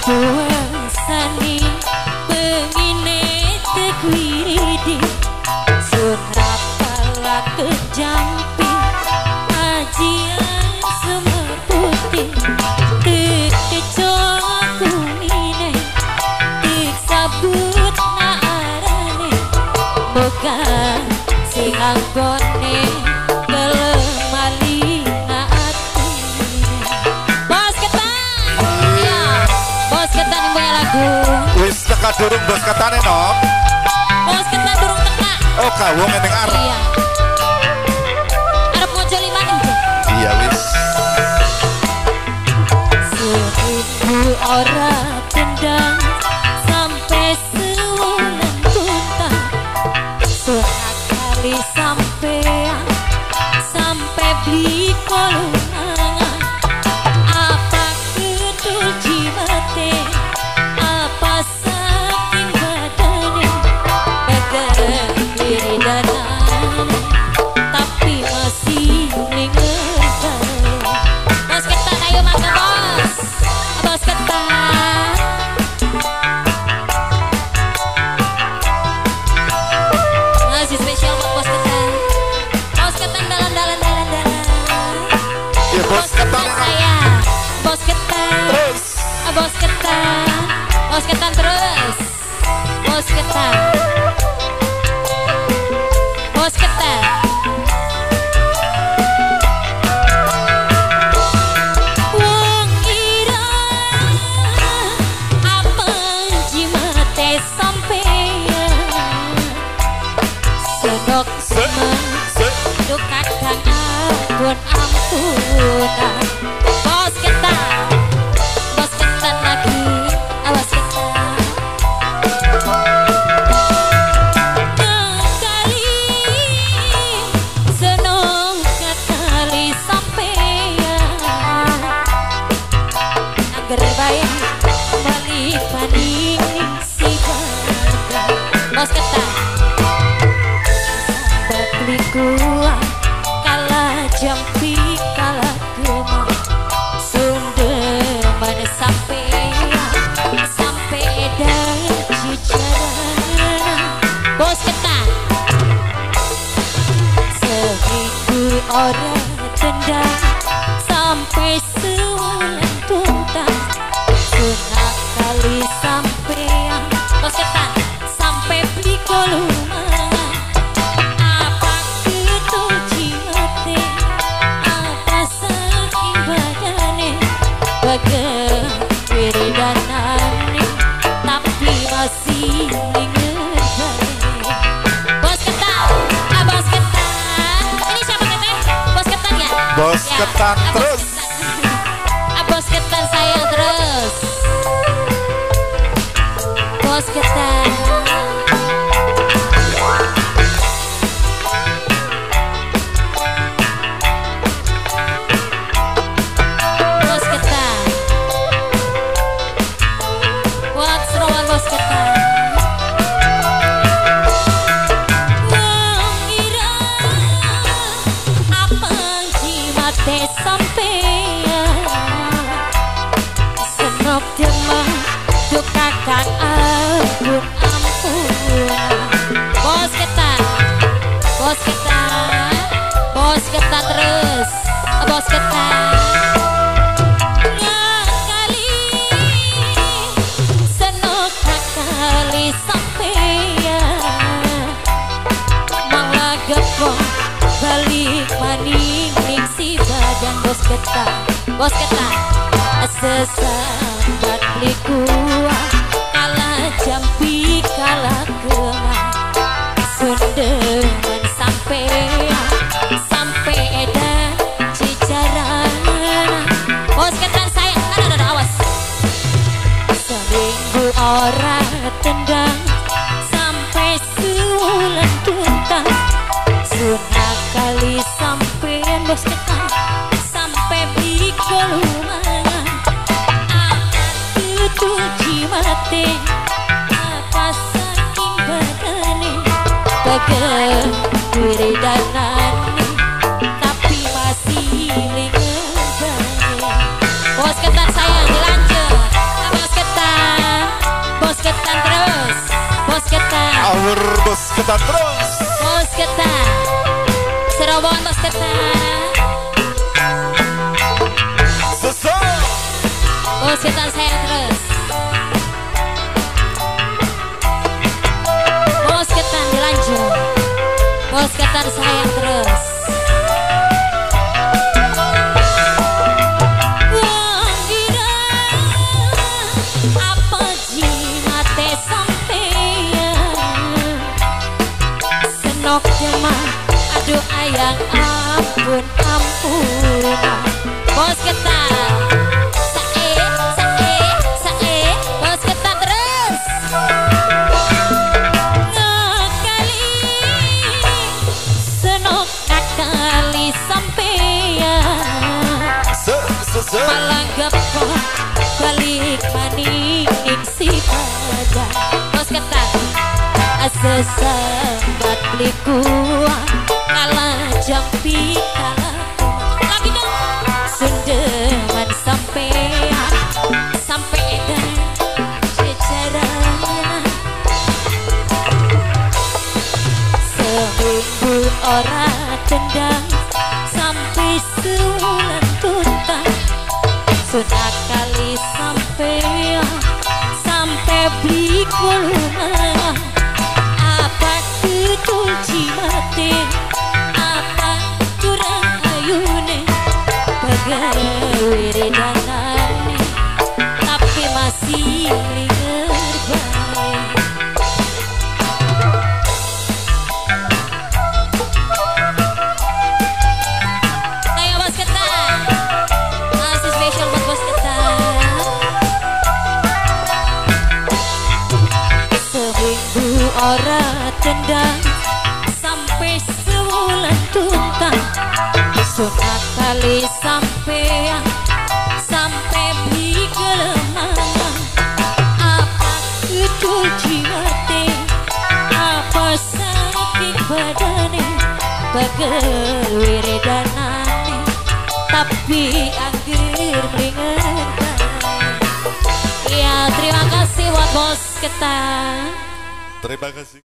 puasani pengine teguiridi surat pala kejampi ajian semua putih tekecok kumine tik sabut naarane boga sing anggone kelemali wis teka durung bos katane no. Bos kita durung teka. Oh kawung ning arep. Iya. Arep ngojo 5 menit. Iya wis. Seribu orang tendang sampai sebulan tuntas. Sekali sampean sampai beli kolongan. Apa kedul jimate? Tapi masih ingat bos ketan, ayo makan bos. Bos ketan ngasih spesial buat bos ketan. Bos ketan dalam ya, bos ketan saya. Bos ketan terus. Bos ketan. Bos ketan terus. Bos ketan. Bos ketan. Wong ira apa jimate sampeyan sedok semen duka kang ampun ampunan. Bos ketan. Bos ketan lagi. Awas ketan. Bos ketan sambat likuan kalah jampi kalah gemah sundeman sampai edan cicaran. Bos ketan seminggu orang tendang sampai sebulan tuntas sunat kali sampean. Bos ketan sampai beli kolongan. Apa itu jimate? Apa saking badane? Bagai wiridanane tapi masih inget. Bos ketan, bos ketan. Ini siapa teteh? Bos ketan ya? Bos ya, ketan terus. Bos ketan sayang terus. Bos ketan. Bos ketan. Buat seruan bos ketan. Wong ira apa jimate sampeyan senok demam duka kang ampun ampunan. Bos ketan. Bos ketan. Bos ketan terus. Bos ketan. Ngakali senok kali sampeyan malah gepong balik maning ning si badan. Bos ketan. Bos ketan sesambat likuan kalah jampi kalah gemah sundeman sampai edan cicaran. Bos ketan sayang ada awas. Seminggu orang tendang sampai sebulan tuntas sunat kali sampean. Bos ketan sampai beli kolongan. Itu jimate apa saking badane bagai wiridanane tapi masih inget. Bos ketan sayang dilanjut. Bos ketan. ketan. Awur bos ketan terus. Bos ketan. Serobongan bos ketan. Sesat. Bos ketan sayang terus. Bos ketan dilanjut. Bos ketan sayang terus. Aduh ayang ampun ampun. Bos ketan sae bos ketan terus. Nakali senok nakali sampeyan malah gapo balik maning si pada. Bos ketan sesambat likuan kalah jampi kalah lagi dong sendeman sampean sampai dan sejarah seminggu ora tendang sampai sebulan tuntas sudah kali sampean sampai beli kulungan. Kunci mati apa kurang ayune pegawai danane tapi masih linger baik. Ayo bos ketan masih spesial buat bos ketan. Seminggu ora tendang sampai sebulan tuntas sudah kali sampean sampai beli kelemahan apa kecul jiwate apa sakit badane pegawai danane tapi angger meringankan. Ya terima kasih buat bos ketan. Terima kasih.